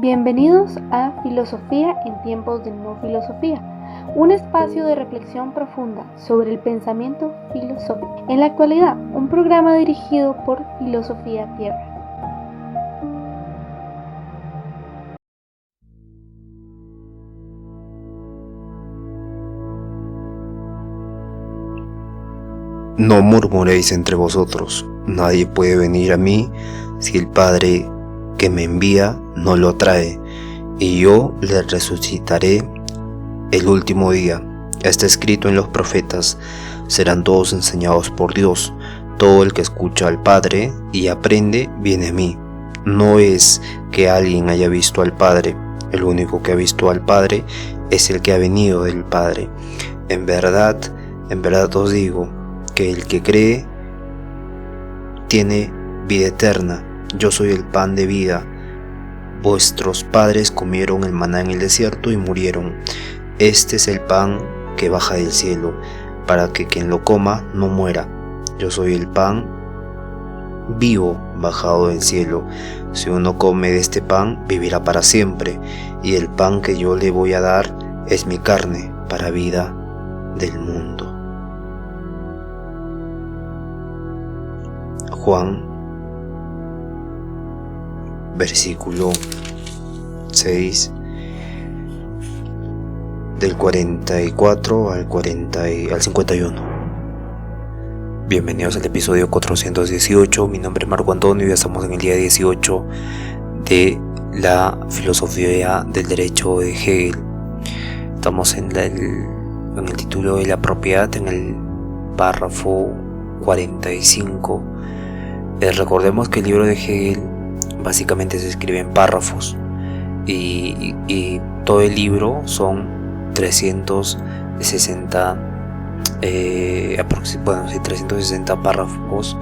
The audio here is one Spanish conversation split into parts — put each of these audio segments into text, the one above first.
Bienvenidos a Filosofía en tiempos de no filosofía, un espacio de reflexión profunda sobre el pensamiento filosófico. En la actualidad, un programa dirigido por Filosofía Tierra. No murmuréis entre vosotros, nadie puede venir a mí si el Padre que me envía no lo trae, y yo le resucitaré el último día. Está escrito en los profetas, serán todos enseñados por Dios. Todo el que escucha al Padre y aprende viene a mí. No es que alguien haya visto al Padre, el único que ha visto al Padre es el que ha venido del Padre. En verdad os digo, que el que cree tiene vida eterna. Yo soy el pan de vida. Vuestros padres comieron el maná en el desierto y murieron. Este es el pan que baja del cielo, para que quien lo coma no muera. Yo soy el pan vivo bajado del cielo. Si uno come de este pan, vivirá para siempre. Y el pan que yo le voy a dar es mi carne para vida del mundo. Juan, versículo 6, del 44 al 51. Bienvenidos al episodio 418. Mi nombre es Marco Antonio y ya estamos en el día 18 de la filosofía del derecho de Hegel. Estamos en el título de la propiedad, en el párrafo 45. Recordemos que el libro de Hegel básicamente se escribe en párrafos y todo el libro son 360 párrafos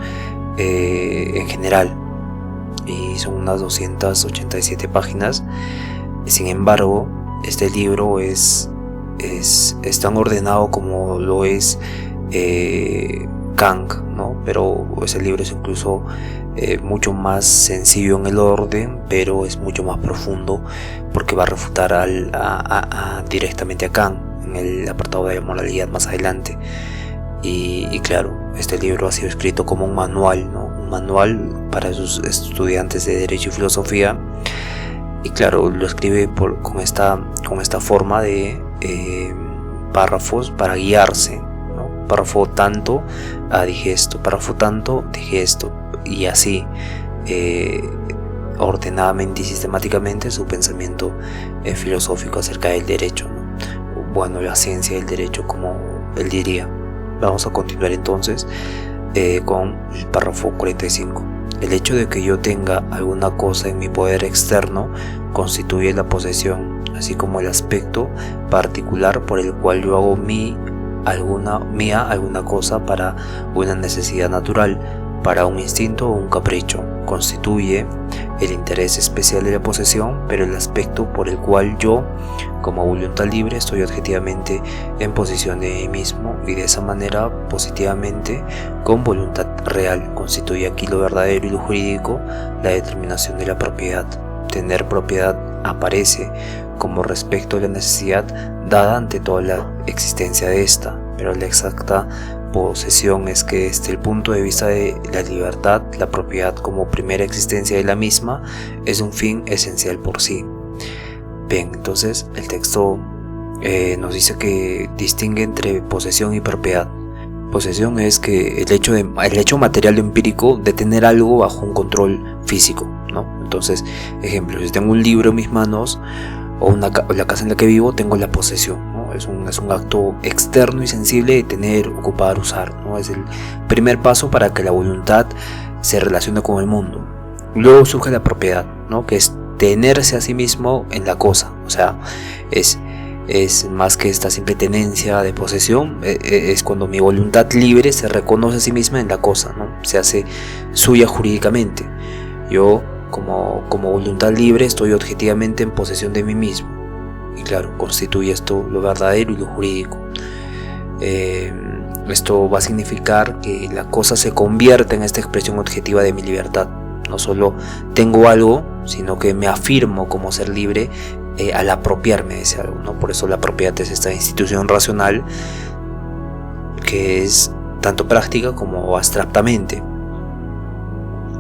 en general, y son unas 287 páginas. Sin embargo, este libro es tan ordenado como lo es Kant, ¿no? Pero ese libro es incluso mucho más sencillo en el orden, pero es mucho más profundo porque va a refutar directamente a Kant en el apartado de la moralidad más adelante. Y claro, este libro ha sido escrito como un manual, ¿no? Un manual para sus estudiantes de Derecho y Filosofía. Y claro, lo escribe con esta forma de párrafos para guiarse. Párrafo tanto, dije esto, párrafo tanto, dije esto, y así ordenadamente y sistemáticamente su pensamiento filosófico acerca del derecho, ¿no? Bueno, la ciencia del derecho, como él diría. Vamos a continuar entonces con el párrafo 45. El hecho de que yo tenga alguna cosa en mi poder externo constituye la posesión, así como el aspecto particular por el cual yo hago alguna cosa para una necesidad natural, para un instinto o un capricho. Constituye el interés especial de la posesión, pero el aspecto por el cual yo, como voluntad libre, estoy objetivamente en posesión de mí mismo, y de esa manera positivamente, con voluntad real, constituye aquí lo verdadero y lo jurídico, la determinación de la propiedad. Tener propiedad aparece como respecto a la necesidad dada ante toda la existencia de esta, pero la exacta posesión es que desde el punto de vista de la libertad, la propiedad como primera existencia de la misma es un fin esencial por sí. Bien, entonces el texto nos dice que distingue entre posesión y propiedad. Posesión es que el hecho material o empírico de tener algo bajo un control físico, ¿no? Entonces, ejemplo, si tengo un libro en mis manos o la casa en la que vivo, tengo la posesión, ¿no? Es un acto externo y sensible de tener, ocupar, usar, ¿no? Es el primer paso para que la voluntad se relacione con el mundo. Luego surge la propiedad, ¿no? Que es tenerse a sí mismo en la cosa. O sea, es más que esta simple tenencia de posesión, es cuando mi voluntad libre se reconoce a sí misma en la cosa, ¿no? Se hace suya jurídicamente. Yo, como voluntad libre, estoy objetivamente en posesión de mí mismo. Y claro, constituye esto lo verdadero y lo jurídico. Esto va a significar que la cosa se convierte en esta expresión objetiva de mi libertad. No solo tengo algo, sino que me afirmo como ser libre al apropiarme de ese algo, ¿no? Por eso la propiedad es esta institución racional que es tanto práctica como abstractamente,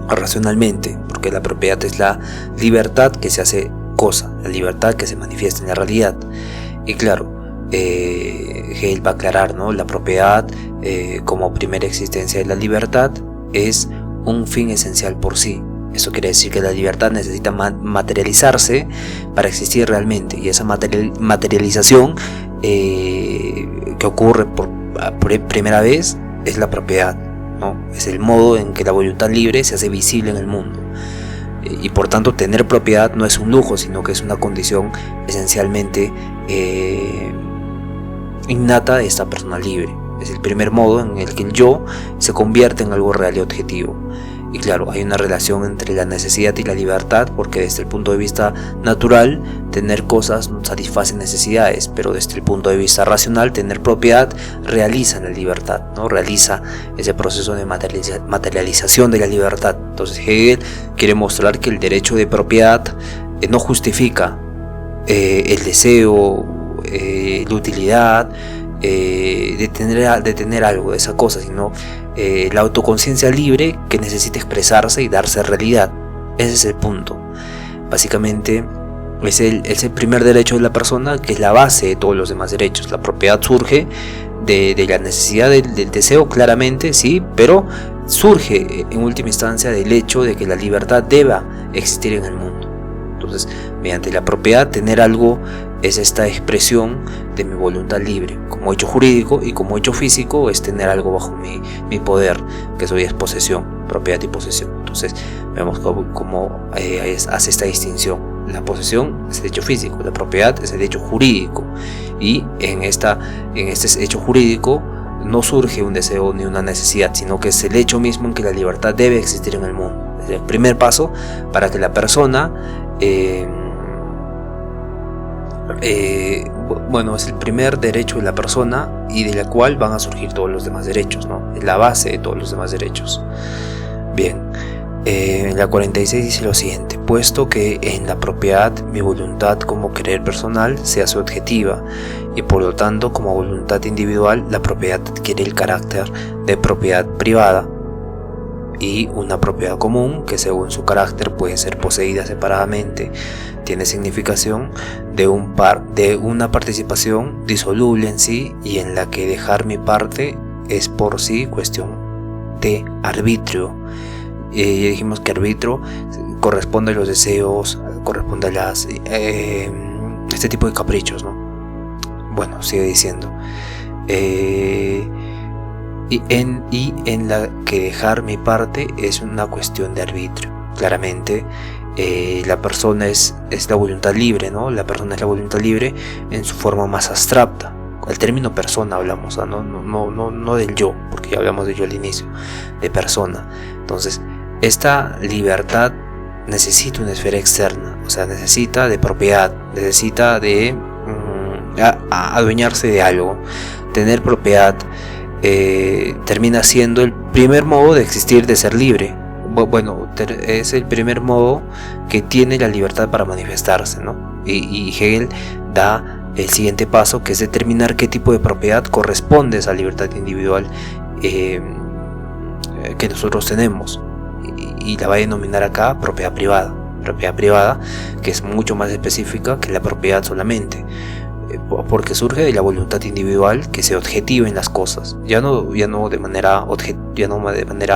racionalmente, porque la propiedad es la libertad que se hace cosa, la libertad que se manifiesta en la realidad. Y claro, Hegel va a aclarar, ¿no? La propiedad como primera existencia de la libertad es un fin esencial por sí. Eso quiere decir que la libertad necesita materializarse para existir realmente, y esa materialización que ocurre por primera vez es la propiedad, ¿no? Es el modo en que la voluntad libre se hace visible en el mundo, y por tanto tener propiedad no es un lujo, sino que es una condición esencialmente innata de esta persona libre. Es el primer modo en el que el yo se convierte en algo real y objetivo. Y claro, hay una relación entre la necesidad y la libertad, porque desde el punto de vista natural, tener cosas satisface necesidades, pero desde el punto de vista racional, tener propiedad realiza la libertad, ¿no? Realiza ese proceso de materialización de la libertad. Entonces Hegel quiere mostrar que el derecho de propiedad no justifica el deseo, la utilidad de tener algo de esa cosa, sino la autoconciencia libre que necesita expresarse y darse realidad. Ese es el punto. Básicamente es el primer derecho de la persona, que es la base de todos los demás derechos. La propiedad surge de la necesidad del deseo, claramente, sí, pero surge en última instancia del hecho de que la libertad deba existir en el mundo. Entonces, mediante la propiedad, tener algo es esta expresión de mi voluntad libre. Como hecho jurídico y como hecho físico es tener algo bajo mi poder, que eso ya es posesión, propiedad y posesión. Entonces, vemos cómo hace esta distinción. La posesión es el hecho físico, la propiedad es el hecho jurídico. Y en este hecho jurídico no surge un deseo ni una necesidad, sino que es el hecho mismo en que la libertad debe existir en el mundo. Es el primer paso para que la persona es el primer derecho de la persona, y de la cual van a surgir todos los demás derechos, ¿no? Es la base de todos los demás derechos. Bien, en la 46 dice lo siguiente: puesto que en la propiedad mi voluntad como querer personal se hace objetiva, y por lo tanto como voluntad individual la propiedad adquiere el carácter de propiedad privada, y una propiedad común que según su carácter puede ser poseída separadamente, tiene significación de una participación disoluble en sí, y en la que dejar mi parte es por sí cuestión de arbitrio. Ya dijimos que arbitrio corresponde a los deseos, corresponde a este tipo de caprichos, ¿no? Bueno, sigue diciendo y en la que dejar mi parte es una cuestión de arbitrio. Claramente la persona es la voluntad libre, ¿no? La persona es la voluntad libre en su forma más abstracta. El término persona hablamos, no del yo, porque ya hablamos de yo al inicio, de persona. Entonces, esta libertad necesita una esfera externa, o sea, necesita de propiedad, necesita de adueñarse de algo. Tener propiedad termina siendo el primer modo de existir, de ser libre. Bueno, es el primer modo que tiene la libertad para manifestarse, ¿no? Y Hegel da el siguiente paso, que es determinar qué tipo de propiedad corresponde a esa libertad individual que nosotros tenemos, y la va a denominar acá propiedad privada, que es mucho más específica que la propiedad solamente, porque surge de la voluntad individual que se objetiva en las cosas, ya no de manera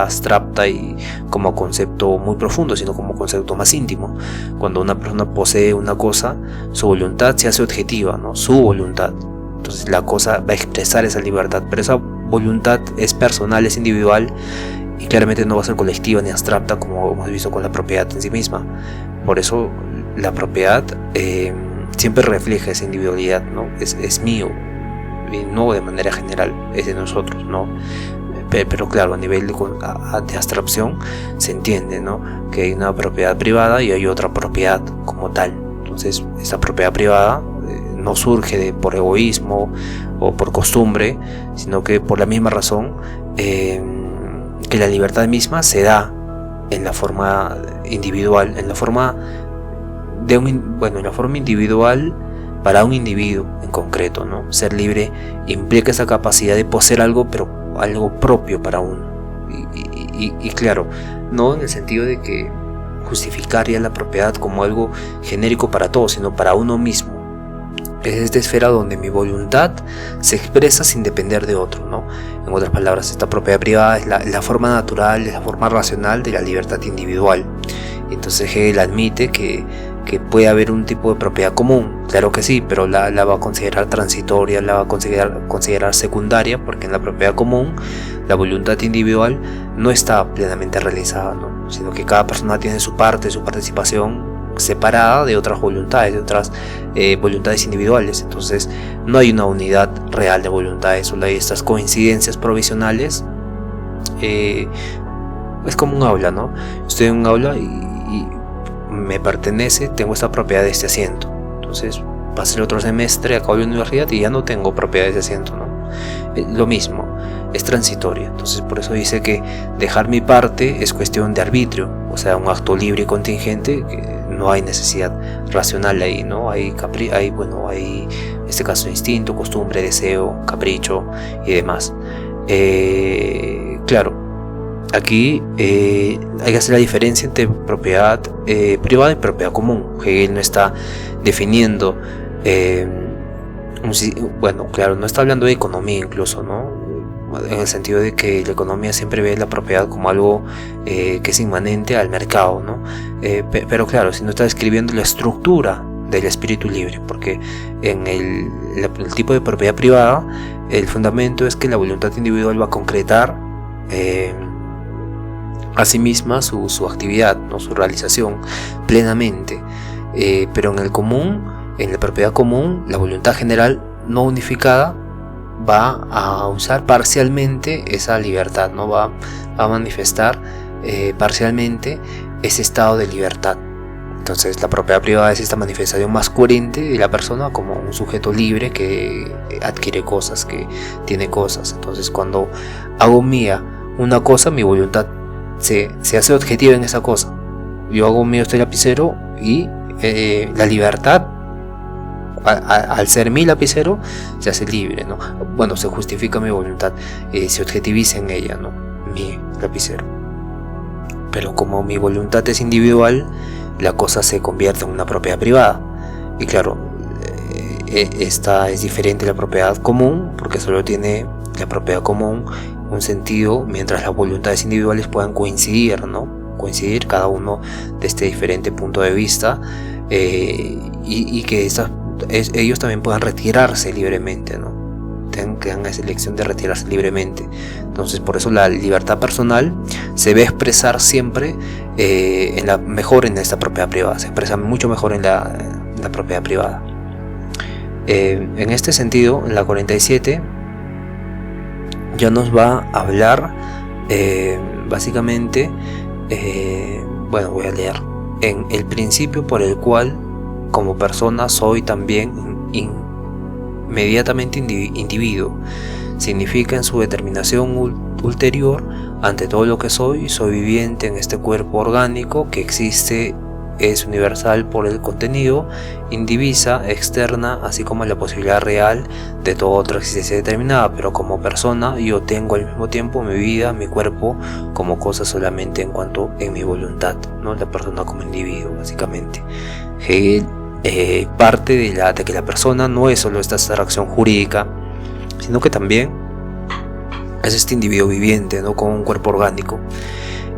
abstracta y como concepto muy profundo, sino como concepto más íntimo. Cuando una persona posee una cosa, su voluntad se hace objetiva, ¿no? Su voluntad. Entonces la cosa va a expresar esa libertad, pero esa voluntad es personal, es individual, y claramente no va a ser colectiva ni abstracta como hemos visto con la propiedad en sí misma. Por eso la propiedad siempre refleja esa individualidad, ¿no? Es mío, y no de manera general, es de nosotros, ¿no? Pero claro, a nivel de abstracción se entiende, ¿no? Que hay una propiedad privada y hay otra propiedad como tal. Entonces, esta propiedad privada no surge por egoísmo o por costumbre, sino que por la misma razón que la libertad misma se da en la forma individual, en la forma en la forma individual para un individuo en concreto, ¿no? Ser libre implica esa capacidad de poseer algo, pero algo propio para uno. Y claro, no en el sentido de que justificaría la propiedad como algo genérico para todos, sino para uno mismo. Es esta esfera donde mi voluntad se expresa sin depender de otro, ¿no? En otras palabras, esta propiedad privada es la forma natural, es la forma racional de la libertad individual. Entonces Hegel admite que puede haber un tipo de propiedad común, claro que sí, pero la va a considerar transitoria, la va a considerar secundaria, porque en la propiedad común la voluntad individual no está plenamente realizada, ¿no? Sino que cada persona tiene su parte, su participación separada de otras voluntades, de otras voluntades individuales. Entonces no hay una unidad real de voluntades, solo hay estas coincidencias provisionales. Es como un aula, ¿no? Estoy en un aula y me pertenece, tengo esta propiedad de este asiento. Entonces pasé el otro semestre, acabo la universidad y ya no tengo propiedad de ese asiento, ¿no? Lo mismo, es transitoria. Entonces por eso dice que dejar mi parte es cuestión de arbitrio, o sea, un acto libre y contingente, que no hay necesidad racional ahí, ¿no? Hay en este caso instinto, costumbre, deseo, capricho y demás. Claro, aquí hay que hacer la diferencia entre propiedad privada y propiedad común. Hegel no está definiendo, no está hablando de economía incluso, ¿no? En el sentido de que la economía siempre ve la propiedad como algo que es inmanente al mercado, ¿no? Pero claro, si no está describiendo la estructura del espíritu libre, porque en el tipo de propiedad privada, el fundamento es que la voluntad individual va a concretar a sí misma su actividad, ¿no? Su realización plenamente, pero en el común, en la propiedad común, la voluntad general no unificada va a usar parcialmente esa libertad, ¿no? Va a manifestar parcialmente ese estado de libertad. Entonces la propiedad privada es esta manifestación más coherente de la persona como un sujeto libre que adquiere cosas, que tiene cosas. Entonces cuando hago mía una cosa, mi voluntad se hace objetiva en esa cosa. Yo hago mío este lapicero y la libertad, al ser mi lapicero, se hace libre, ¿no? Bueno, se justifica mi voluntad, se objetiviza en ella, ¿no? Mi lapicero. Pero como mi voluntad es individual, la cosa se convierte en una propiedad privada. Y claro, esta es diferente de la propiedad común, porque solo tiene la propiedad común un sentido mientras las voluntades individuales puedan coincidir, ¿no? Coincidir cada uno de este diferente punto de vista, y que ellos también puedan retirarse libremente, ¿no? Tengan esa elección de retirarse libremente. Entonces por eso la libertad personal se ve expresar siempre mejor en esta propiedad privada, se expresa mucho mejor en la propiedad privada. En este sentido, en la 47 ya nos va a hablar básicamente, voy a leer: en el principio por el cual como persona soy también inmediatamente individuo, significa en su determinación ulterior ante todo lo que soy viviente en este cuerpo orgánico que existe, es universal por el contenido, indivisa, externa, así como la posibilidad real de toda otra existencia determinada, pero como persona yo tengo al mismo tiempo mi vida, mi cuerpo, como cosa solamente en cuanto en mi voluntad, ¿no? La persona como individuo, básicamente. Hegel parte de que la persona no es solo esta abstracción jurídica, sino que también es este individuo viviente, ¿no? Con un cuerpo orgánico.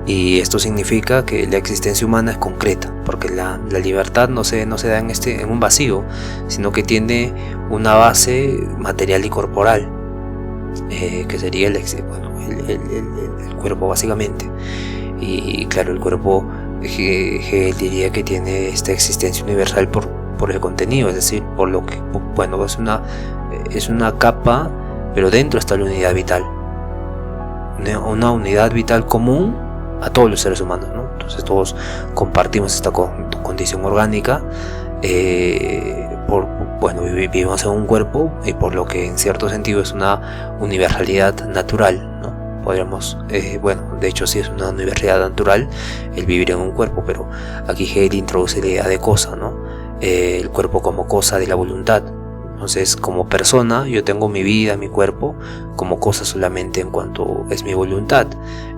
Y esto significa que la existencia humana es concreta, porque la libertad no se da en un vacío, sino que tiene una base material y corporal, que sería el cuerpo básicamente. Y claro, el cuerpo diría que tiene esta existencia universal por el contenido, es decir, por lo que, es una capa, pero dentro está la unidad vital, una unidad vital común a todos los seres humanos, ¿no? Entonces todos compartimos esta condición orgánica, vivimos en un cuerpo, y por lo que en cierto sentido es una universalidad natural, ¿no? podríamos, de hecho sí es una universidad natural el vivir en un cuerpo, pero aquí Hegel introduce la idea de cosa, ¿no? El cuerpo como cosa de la voluntad. Entonces, como persona, yo tengo mi vida, mi cuerpo, como cosa solamente en cuanto es mi voluntad.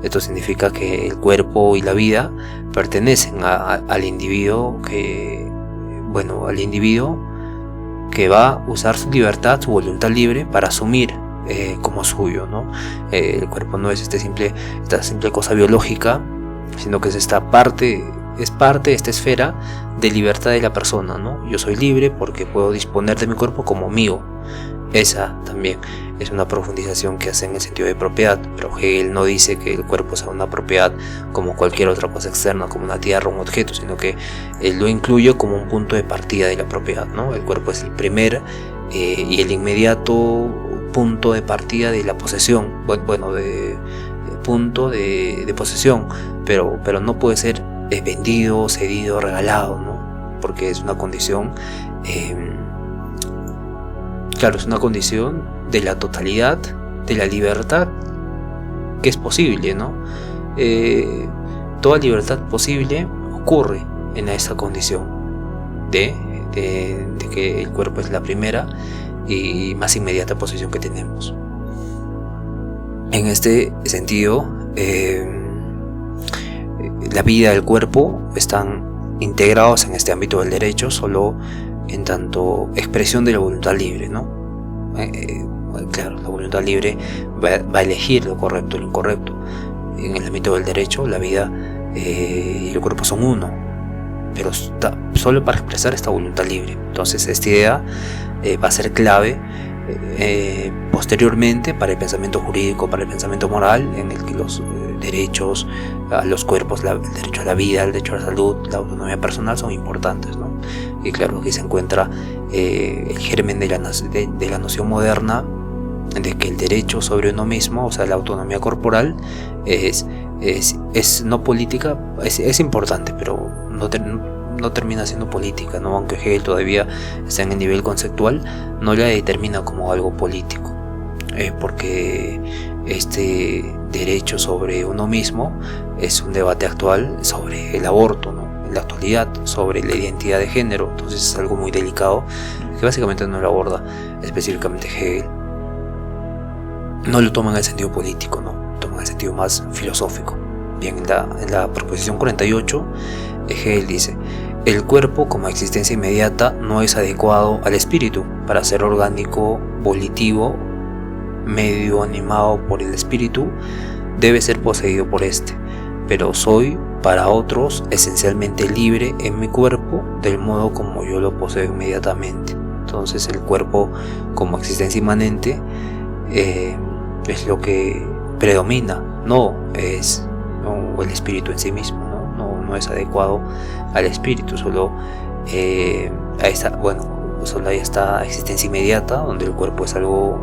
Esto significa que el cuerpo y la vida pertenecen al individuo al individuo que va a usar su libertad, su voluntad libre para asumir como suyo, ¿no? El cuerpo no es esta simple cosa biológica, sino que es parte de esta esfera de libertad de la persona, ¿no? Yo soy libre porque puedo disponer de mi cuerpo como mío. Esa también es una profundización que hace en el sentido de propiedad, pero Hegel no dice que el cuerpo sea una propiedad como cualquier otra cosa externa, como una tierra o un objeto, sino que él lo incluye como un punto de partida de la propiedad, ¿no? El cuerpo es el primer y el inmediato punto de partida de la posesión, punto de posesión, pero no puede ser vendido, cedido, regalado, ¿no? Porque es una condición, es una condición de la totalidad, de la libertad que es posible, ¿no? Toda libertad posible ocurre en esa condición de que el cuerpo es la primera y más inmediata posesión que tenemos. En este sentido, la vida y el cuerpo están integrados en este ámbito del derecho solo en tanto expresión de la voluntad libre, ¿no? La voluntad libre va a elegir lo correcto y lo incorrecto. En el ámbito del derecho, la vida y el cuerpo son uno, pero solo para expresar esta voluntad libre. Entonces esta idea va a ser clave posteriormente para el pensamiento jurídico, para el pensamiento moral, en el que los derechos a los cuerpos, el derecho a la vida, el derecho a la salud, la autonomía personal son importantes, ¿no? Y claro, aquí se encuentra el germen de la noción moderna de que el derecho sobre uno mismo, o sea, la autonomía corporal, es no política, es importante, pero no termina siendo política, ¿no? Aunque Hegel todavía está en el nivel conceptual, no la determina como algo político, porque este derecho sobre uno mismo es un debate actual sobre el aborto, ¿no? En la actualidad, sobre la identidad de género. Entonces es algo muy delicado que básicamente no lo aborda específicamente Hegel. No lo toma en el sentido político, ¿no? Lo toma en el sentido más filosófico. Bien, en la proposición 48, Hegel dice: el cuerpo como existencia inmediata no es adecuado al espíritu para ser orgánico, volitivo, medio animado por el espíritu, debe ser poseído por este, pero soy para otros esencialmente libre en mi cuerpo del modo como yo lo poseo inmediatamente. Entonces el cuerpo como existencia inmanente es lo que predomina, no es el espíritu en sí mismo, no es adecuado al espíritu, solo solo hay esta existencia inmediata donde el cuerpo es algo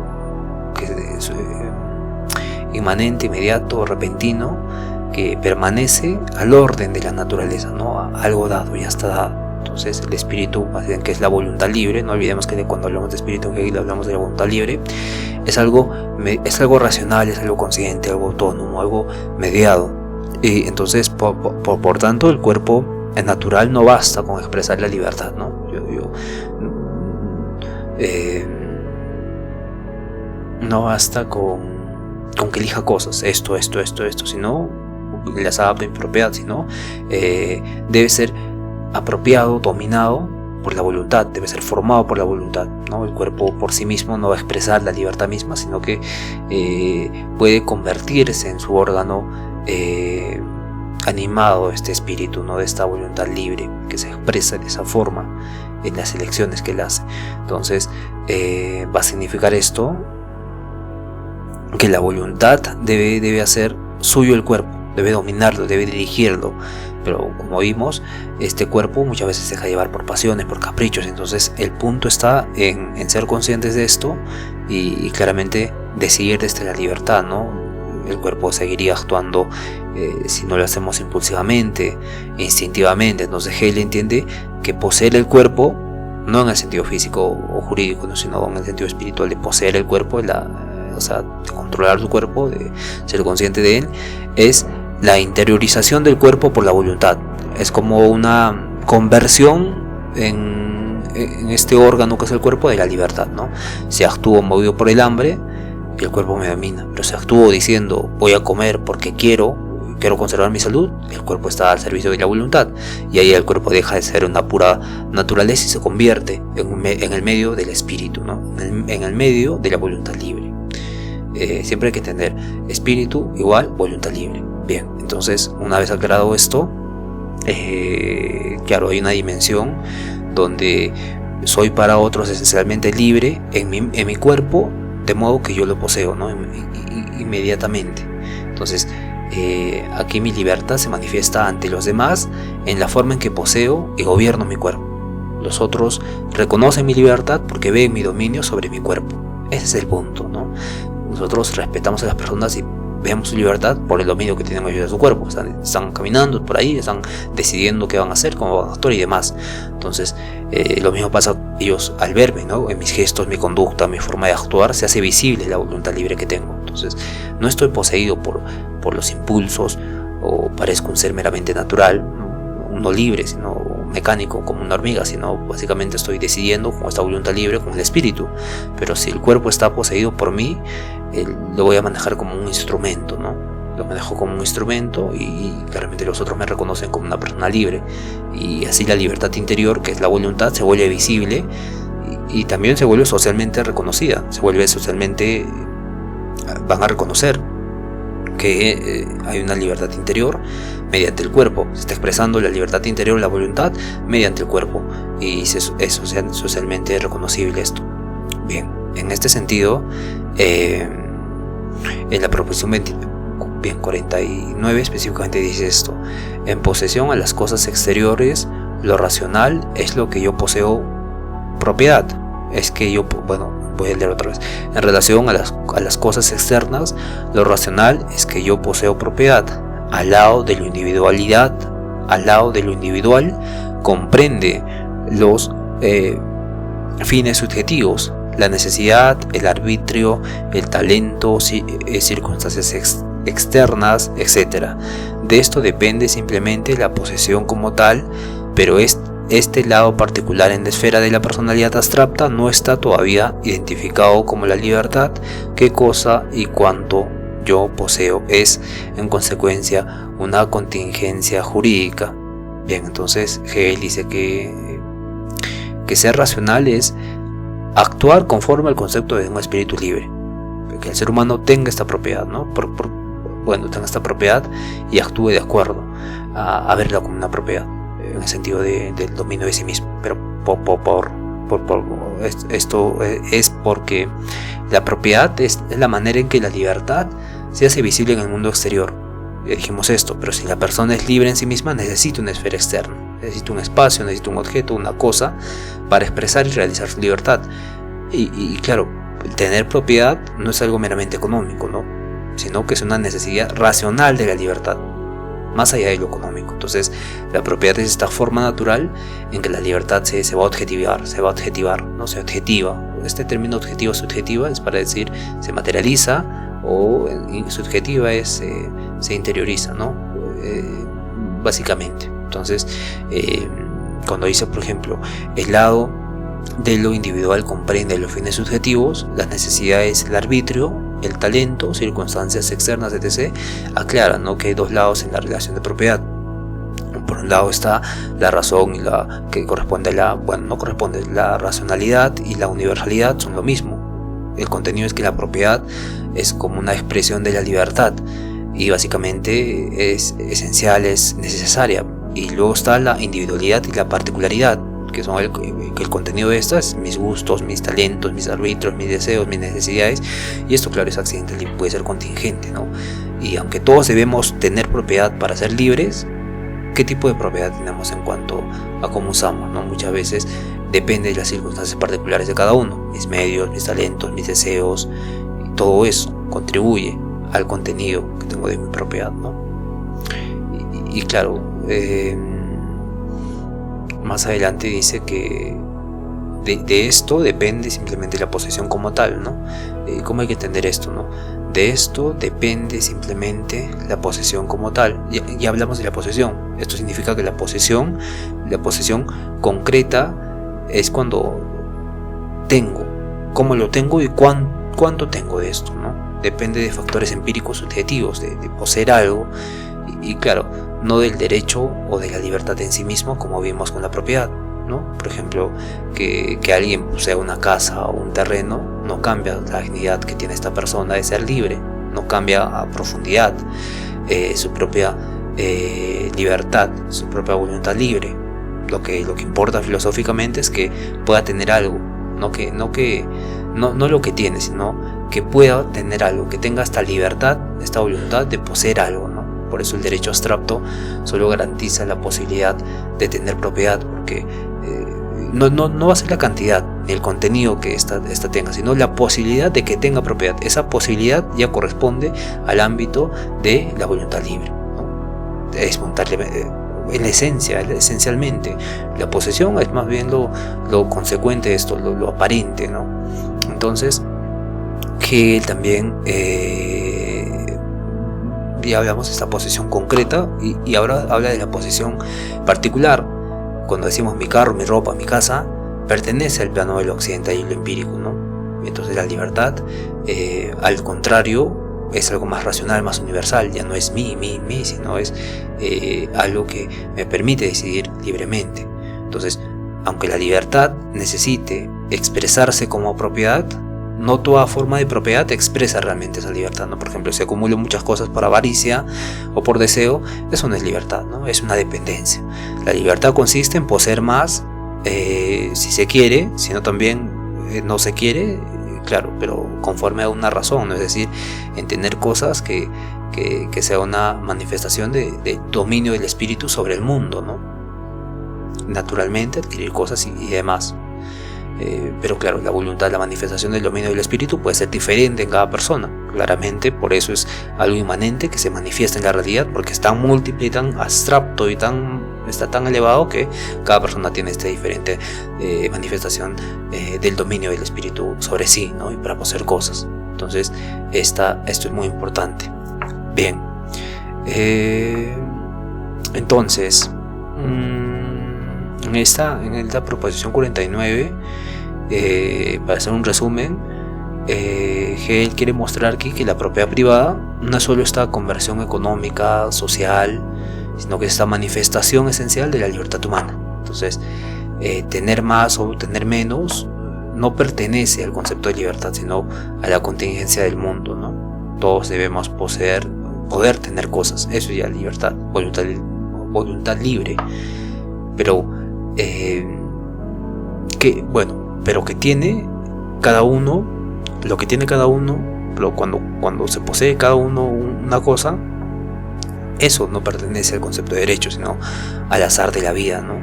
que es inmanente, inmediato, repentino, que permanece al orden de la naturaleza, ¿no? Algo dado, ya está dado. Entonces el espíritu, más bien, que es la voluntad libre, no olvidemos que cuando hablamos de espíritu en Hegel hablamos de la voluntad libre, es algo racional, es algo consciente, algo autónomo, algo mediado. Y entonces por tanto el cuerpo natural no basta con expresar la libertad, ¿no? No basta con que elija cosas, esto, sino las adapta en propiedad, sino debe ser apropiado, dominado por la voluntad, debe ser formado por la voluntad, ¿no? El cuerpo por sí mismo no va a expresar la libertad misma, sino que puede convertirse en su órgano animado, este espíritu, ¿no? De esta voluntad libre que se expresa de esa forma en las elecciones que él hace. Entonces va a significar esto que la voluntad debe hacer suyo el cuerpo, debe dominarlo, debe dirigirlo, pero como vimos, este cuerpo muchas veces se deja llevar por pasiones, por caprichos. Entonces el punto está en ser conscientes de esto y claramente decidir desde la libertad, ¿no? El cuerpo seguiría actuando si no lo hacemos impulsivamente, instintivamente. Entonces Hegel entiende que poseer el cuerpo, no en el sentido físico o jurídico, ¿no? Sino en el sentido espiritual, de poseer el cuerpo, o sea, de controlar tu cuerpo, de ser consciente de él, es la interiorización del cuerpo por la voluntad. Es como una conversión en este órgano que es el cuerpo de la libertad, ¿no? Si actúo movido por el hambre, el cuerpo me domina, pero si actúo diciendo voy a comer porque quiero conservar mi salud, el cuerpo está al servicio de la voluntad, y ahí el cuerpo deja de ser una pura naturaleza y se convierte en el medio del espíritu, ¿no? En el medio de la voluntad libre. Siempre hay que tener espíritu igual voluntad libre. Bien, entonces una vez aclarado esto, claro, hay una dimensión donde soy para otros esencialmente libre en mi cuerpo, de modo que yo lo poseo, ¿no? Inmediatamente. Entonces aquí mi libertad se manifiesta ante los demás en la forma en que poseo y gobierno mi cuerpo. Los otros reconocen mi libertad porque ven mi dominio sobre mi cuerpo. Ese es el punto, ¿no? Nosotros respetamos a las personas y vemos su libertad por el dominio que tienen ellos de su cuerpo. Están caminando por ahí, están decidiendo qué van a hacer, cómo van a actuar y demás. Entonces lo mismo pasa ellos al verme, ¿no? En mis gestos, mi conducta, mi forma de actuar, se hace visible la voluntad libre que tengo. Entonces no estoy poseído por los impulsos o parezco un ser meramente natural, no libre, sino mecánico como una hormiga, sino básicamente estoy decidiendo con esta voluntad libre, con el espíritu. Pero si el cuerpo está poseído por mí, lo voy a manejar como un instrumento, ¿no? Lo manejo como un instrumento y claramente los otros me reconocen como una persona libre, y así la libertad interior, que es la voluntad, se vuelve visible y también se vuelve socialmente reconocida, van a reconocer que hay una libertad interior mediante el cuerpo. Se está expresando la libertad interior, la voluntad, mediante el cuerpo, y es socialmente reconocible esto. Bien, en este sentido, en la proposición 49 específicamente dice esto: en posesión a las cosas exteriores, lo racional es lo que yo poseo propiedad. Es que yo, voy a leer otra vez. En relación a las cosas externas, lo racional es que yo poseo propiedad. Al lado de la individualidad, al lado de lo individual, comprende los fines subjetivos, la necesidad, el arbitrio, el talento, circunstancias externas, etc. De esto depende simplemente la posesión como tal, pero este lado particular en la esfera de la personalidad abstracta no está todavía identificado como la libertad. Qué cosa y cuánto yo poseo es, en consecuencia, una contingencia jurídica. Bien, entonces Hegel dice que ser racional es actuar conforme al concepto de un espíritu libre, que el ser humano tenga esta propiedad, ¿no? Tenga esta propiedad y actúe de acuerdo a verla como una propiedad, en el sentido del dominio de sí mismo. Pero esto es porque la propiedad es la manera en que la libertad se hace visible en el mundo exterior. Ya dijimos esto, pero si la persona es libre en sí misma, necesita una esfera externa, necesita un espacio, necesita un objeto, una cosa para expresar y realizar su libertad. Y claro, tener propiedad no es algo meramente económico, ¿no? Sino que es una necesidad racional de la libertad, más allá de lo económico. Entonces la propiedad es esta forma natural en que la libertad se va a objetivar, no se objetiva. Este término objetivo subjetiva es para decir se materializa, o subjetiva es se interioriza, ¿no? Básicamente. Entonces cuando dice, por ejemplo, el lado de lo individual comprende los fines subjetivos, las necesidades, el arbitrio, el talento, circunstancias externas, etc., aclara, ¿no?, que hay dos lados en la relación de propiedad. Por un lado está la razón y la que corresponde a la racionalidad, y la universalidad son lo mismo. El contenido es que la propiedad es como una expresión de la libertad y básicamente es esencial, es necesaria. Y luego está la individualidad y la particularidad, que son el contenido de estas, mis gustos, mis talentos, mis arbitrios, mis deseos, mis necesidades. Y esto, claro, es accidental y puede ser contingente, ¿no? Y aunque todos debemos tener propiedad para ser libres, ¿qué tipo de propiedad tenemos en cuanto a cómo usamos, ¿no? Muchas veces depende de las circunstancias particulares de cada uno. Mis medios, mis talentos, mis deseos, todo eso contribuye al contenido que tengo de mi propiedad, ¿no? Y claro, más adelante dice que de esto depende simplemente la posesión como tal, ¿no? ¿Cómo hay que entender esto, no? De esto depende simplemente la posesión como tal. Ya hablamos de la posesión. Esto significa que la posesión concreta es cuando tengo, cómo lo tengo y cuánto tengo de esto, ¿no? Depende de factores empíricos subjetivos, de poseer algo. Y claro, no del derecho o de la libertad en sí mismo, como vimos con la propiedad, ¿no? Por ejemplo, que alguien posea una casa o un terreno no cambia la dignidad que tiene esta persona de ser libre, no cambia a profundidad su propia libertad, su propia voluntad libre. Lo que importa filosóficamente es que pueda tener algo, no lo que tiene, sino que pueda tener algo, que tenga esta libertad, esta voluntad de poseer algo, ¿no? Por eso el derecho abstracto solo garantiza la posibilidad de tener propiedad, porque no va a ser la cantidad ni el contenido que esta tenga, sino la posibilidad de que tenga propiedad. Esa posibilidad ya corresponde al ámbito de la voluntad libre, ¿no? Es en la esencia, esencialmente. La posesión es más bien lo consecuente de esto, lo aparente, ¿no? Entonces, Hegel también ya hablamos de esta posesión concreta y ahora habla de la posesión particular. Cuando decimos mi carro, mi ropa, mi casa, pertenece al plano de lo occidental y lo empírico, ¿no? Entonces la libertad, al contrario, es algo más racional, más universal. Ya no es mí, sino es algo que me permite decidir libremente. Entonces, aunque la libertad necesite expresarse como propiedad, no toda forma de propiedad expresa realmente esa libertad, ¿no? Por ejemplo, si acumulo muchas cosas por avaricia o por deseo, eso no es libertad, ¿no? Es una dependencia. La libertad consiste en poseer más, si se quiere, si no también no se quiere, claro, pero conforme a una razón, ¿no? Es decir, en tener cosas que sea una manifestación de dominio del espíritu sobre el mundo, ¿no? Naturalmente, adquirir cosas y demás. Pero claro, la voluntad, la manifestación del dominio del espíritu puede ser diferente en cada persona, claramente. Por eso es algo inmanente que se manifiesta en la realidad, porque es tan múltiple y tan abstracto y está tan elevado que cada persona tiene esta diferente manifestación del dominio del espíritu sobre sí, ¿no? Y para poseer cosas. Entonces esto es muy importante. Bien, entonces en esta proposición 49, para hacer un resumen, Hegel quiere mostrar aquí que la propiedad privada no es solo esta conversión económica, social, sino que es esta manifestación esencial de la libertad humana. Entonces, tener más o tener menos no pertenece al concepto de libertad, sino a la contingencia del mundo, ¿no? Todos debemos poder tener cosas. Eso ya es libertad, voluntad libre. Pero que tiene cada uno, lo que tiene cada uno, pero cuando se posee cada uno una cosa, eso no pertenece al concepto de derecho, sino al azar de la vida, ¿no?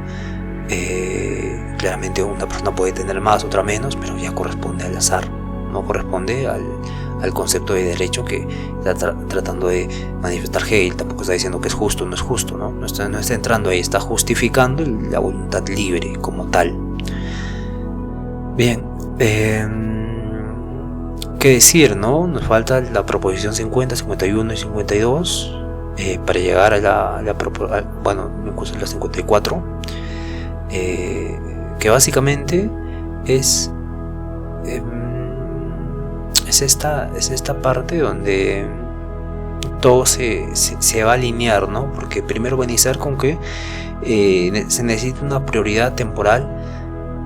Claramente una persona puede tener más, otra menos, pero ya corresponde al azar, no corresponde al concepto de derecho que está tratando de manifestar Hegel. Tampoco está diciendo que es justo o no es justo, ¿no? No está entrando ahí, está justificando la voluntad libre como tal. Bien, ¿qué decir, no? Nos falta la proposición 50, 51 y 52 para llegar a incluso la 54, que básicamente es esta parte donde todo se va a alinear, ¿no? Porque primero va a iniciar con que se necesita una prioridad temporal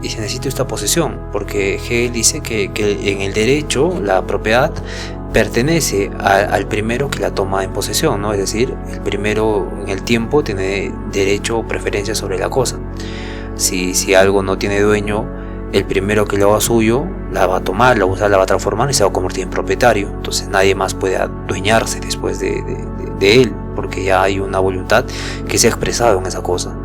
y se necesita esta posesión, porque Hegel dice que en el derecho la propiedad pertenece al primero que la toma en posesión, ¿no? Es decir, el primero en el tiempo tiene derecho o preferencia sobre la cosa. Si algo no tiene dueño, el primero que lo haga suyo la va a tomar, la va a usar, la va a transformar y se va a convertir en propietario. Entonces nadie más puede adueñarse después de él, porque ya hay una voluntad que se ha expresado en esa cosa.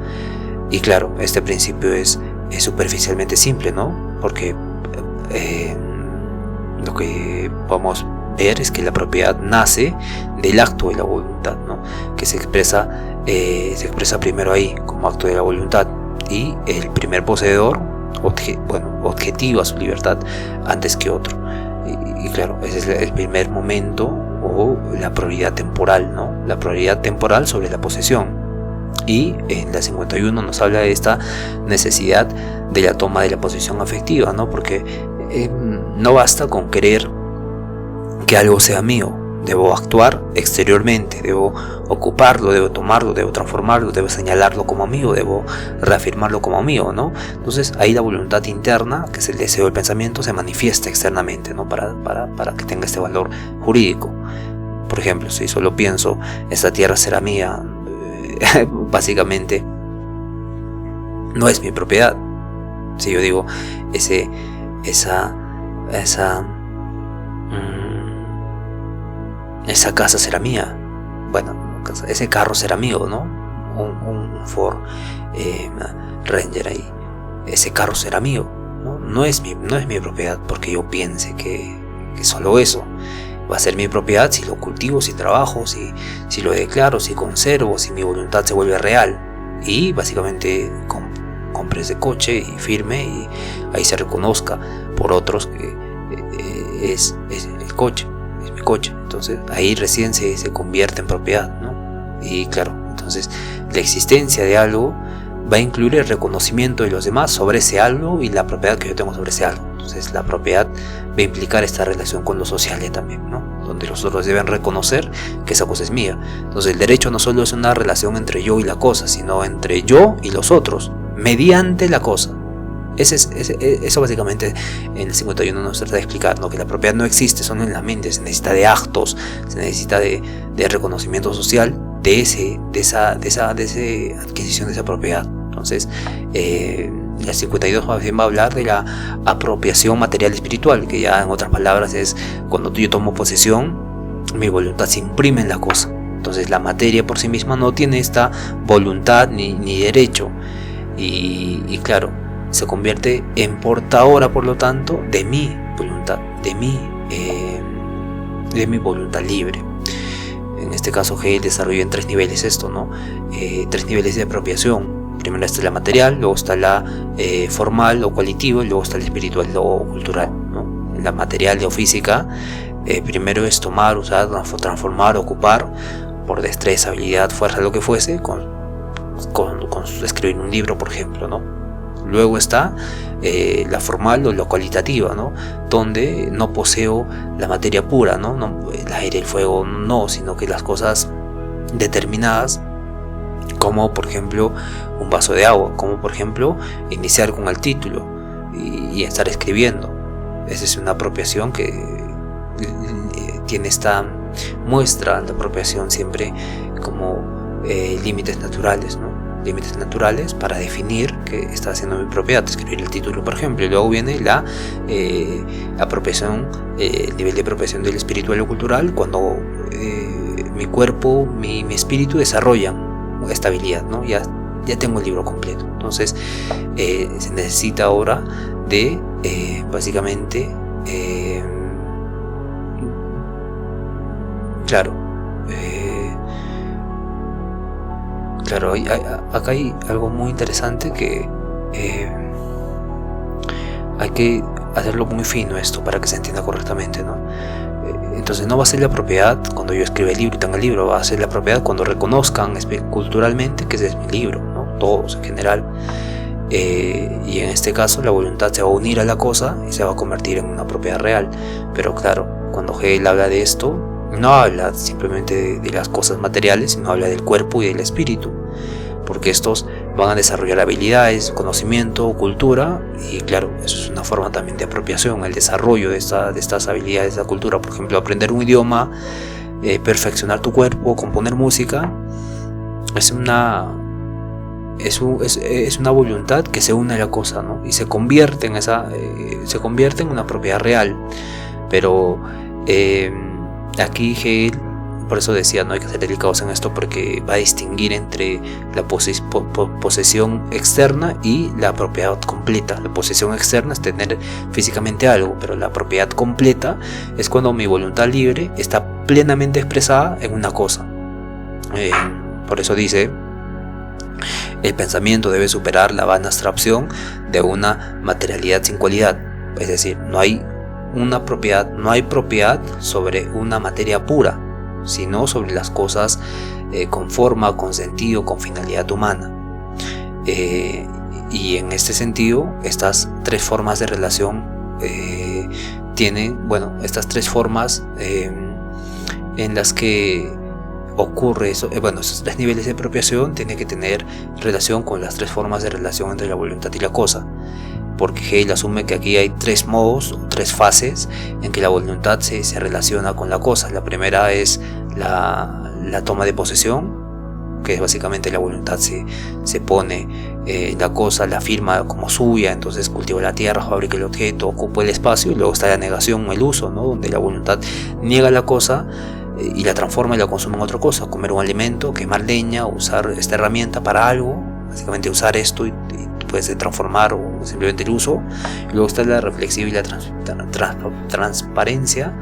Y claro, este principio es superficialmente simple, ¿no? Porque lo que podemos ver es que la propiedad nace del acto de la voluntad, ¿no? Que se expresa primero ahí como acto de la voluntad, y el primer poseedor objetiva su libertad antes que otro. Y claro, ese es el primer momento, o la prioridad temporal, ¿no? La prioridad temporal sobre la posesión. Y en la 51 nos habla de esta necesidad de la toma de la posesión afectiva, ¿no? Porque no basta con querer que algo sea mío. Debo actuar exteriormente, debo ocuparlo, debo tomarlo, debo transformarlo, debo señalarlo como mío, debo reafirmarlo como mío, ¿no? Entonces ahí la voluntad interna, que es el deseo del pensamiento, se manifiesta externamente, ¿no? Para que tenga este valor jurídico. Por ejemplo, si solo pienso, esta tierra será mía, básicamente no es mi propiedad. Si yo digo, esa casa será mía, bueno, ese carro será mío, ¿no? Un Ford Ranger ahí, ese carro será mío, ¿no? No es mi propiedad porque yo piense que solo eso va a ser mi propiedad si lo cultivo, si trabajo, si lo declaro, si conservo, si mi voluntad se vuelve real. Y básicamente compre ese coche y firme, y ahí se reconozca por otros que es el coche, es mi coche. Entonces ahí recién se convierte en propiedad, ¿no? Y claro, entonces la existencia de algo va a incluir el reconocimiento de los demás sobre ese algo y la propiedad que yo tengo sobre ese algo. Entonces la propiedad va a implicar esta relación con lo social también, ¿no? Donde los otros deben reconocer que esa cosa es mía. Entonces el derecho no solo es una relación entre yo y la cosa, sino entre yo y los otros, mediante la cosa. Eso básicamente en el 51 nos trata de explicar, ¿no? Que la propiedad no existe solo en la mente, se necesita de actos, se necesita de reconocimiento social de esa adquisición de esa propiedad. Entonces el 52 va a hablar de la apropiación material espiritual, que ya en otras palabras es cuando yo tomo posesión, mi voluntad se imprime en la cosa. Entonces la materia por sí misma no tiene esta voluntad ni derecho, y claro, se convierte en portadora, por lo tanto, de mi voluntad, de mi voluntad libre. En este caso Hegel desarrolla en 3 niveles esto, ¿no? 3 niveles de apropiación. Primero está la material, luego está la formal o cualitativa, y luego está la espiritual o cultural, ¿no? La material o física, primero es tomar, usar, transformar, ocupar, por destreza, habilidad, fuerza, lo que fuese, con escribir un libro, por ejemplo, ¿no? Luego está la formal o la cualitativa, ¿no? Donde no poseo la materia pura, ¿no? El aire, el fuego, no, sino que las cosas determinadas, como por ejemplo un vaso de agua, como por ejemplo iniciar con el título y estar escribiendo. Esa es una apropiación que tiene esta muestra de apropiación siempre como límites naturales, ¿no? Límites naturales para definir que está haciendo mi propiedad, escribir el título, por ejemplo. Y luego viene la apropiación, el nivel de apropiación del espiritual o cultural, cuando mi cuerpo, mi espíritu desarrollan estabilidad, ¿no? Ya tengo el libro completo. Entonces se necesita ahora de básicamente claro, acá hay algo muy interesante que hay que hacerlo muy fino esto para que se entienda correctamente, ¿no? Entonces no va a ser la propiedad cuando yo escriba el libro y tenga el libro, va a ser la propiedad cuando reconozcan culturalmente que ese es mi libro, ¿no? Todos en general. Y en este caso la voluntad se va a unir a la cosa y se va a convertir en una propiedad real. Pero claro, cuando Hegel habla de esto, no habla simplemente de las cosas materiales, sino habla del cuerpo y del espíritu, porque estos van a desarrollar habilidades, conocimiento, cultura, y claro, eso es una forma también de apropiación, el desarrollo de estas habilidades, de la cultura. Por ejemplo, aprender un idioma, perfeccionar tu cuerpo, componer música, es una voluntad que se une a la cosa, ¿no? Y se convierte en una propiedad real. Pero aquí Hegel, por eso decía, no hay que ser delicados en esto, porque va a distinguir entre la posesión externa y la propiedad completa. La posesión externa es tener físicamente algo, pero la propiedad completa es cuando mi voluntad libre está plenamente expresada en una cosa. Por eso dice: el pensamiento debe superar la vana abstracción de una materialidad sin cualidad. Es decir, no hay propiedad sobre una materia pura, sino sobre las cosas con forma, con sentido, con finalidad humana. Y en este sentido, estas tres formas de relación estas tres formas en las que ocurre eso, esos tres niveles de apropiación tienen que tener relación con las tres formas de relación entre la voluntad y la cosa, porque Hegel asume que aquí hay tres modos o tres fases en que la voluntad se relaciona con la cosa. La primera es la toma de posesión, que es básicamente la voluntad se pone la cosa, la firma como suya, entonces cultiva la tierra, fabrica el objeto, ocupa el espacio. Y luego está la negación, el uso, ¿no? Donde la voluntad niega la cosa y la transforma y la consume en otra cosa: comer un alimento, quemar leña, usar esta herramienta para algo, básicamente usar esto y puede transformar, o simplemente el uso. Y luego está la reflexiva y la transparencia,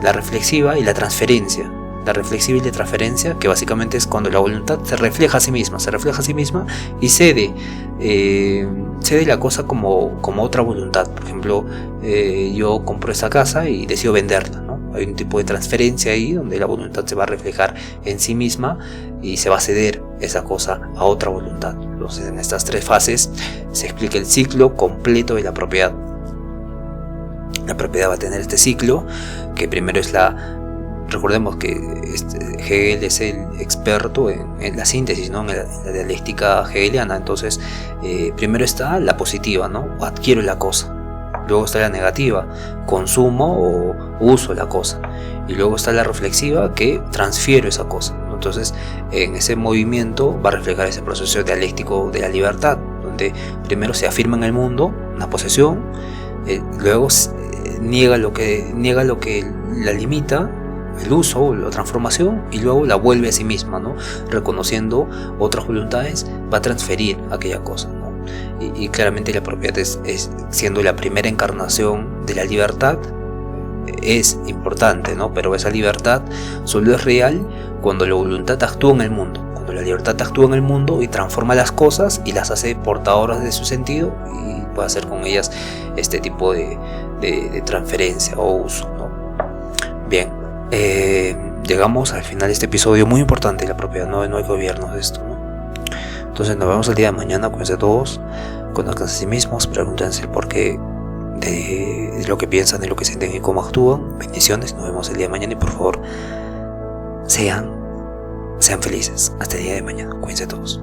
la reflexiva y la transferencia. La reflexiva y la transferencia, que básicamente es cuando la voluntad se refleja a sí misma y cede la cosa como otra voluntad. Por ejemplo, yo compro esta casa y decido venderla, ¿no? Hay un tipo de transferencia ahí donde la voluntad se va a reflejar en sí misma y se va a ceder esa cosa a otra voluntad. Entonces, en estas tres fases se explica el ciclo completo de la propiedad. La propiedad va a tener este ciclo, que primero es recordemos que Hegel es el experto en la síntesis, ¿no? En la dialéctica hegeliana. Entonces, primero está la positiva, ¿no? Adquiero la cosa. Luego está la negativa, consumo o uso la cosa. Y luego está la reflexiva, que transfiero esa cosa, ¿no? Entonces, en ese movimiento va a reflejar ese proceso dialéctico de la libertad, donde primero se afirma en el mundo una posesión, luego niega lo que la limita, el uso o la transformación, y luego la vuelve a sí misma, ¿no? Reconociendo otras voluntades, va a transferir aquella cosa, ¿no? Y claramente la propiedad es siendo la primera encarnación de la libertad, es importante, ¿no? Pero esa libertad solo es real cuando la voluntad actúa en el mundo, cuando la libertad actúa en el mundo y transforma las cosas y las hace portadoras de su sentido, y puede hacer con ellas este tipo de transferencia o uso, ¿no? Bien. Llegamos al final de este episodio muy importante de la propiedad. No hay que olvidarnos de esto, ¿no? Entonces nos vemos el día de mañana. Cuídense todos, conózcanse a sí mismos, pregúntense el porqué de lo que piensan, de lo que sienten y cómo actúan. Bendiciones, nos vemos el día de mañana y por favor sean felices hasta el día de mañana. Cuídense todos.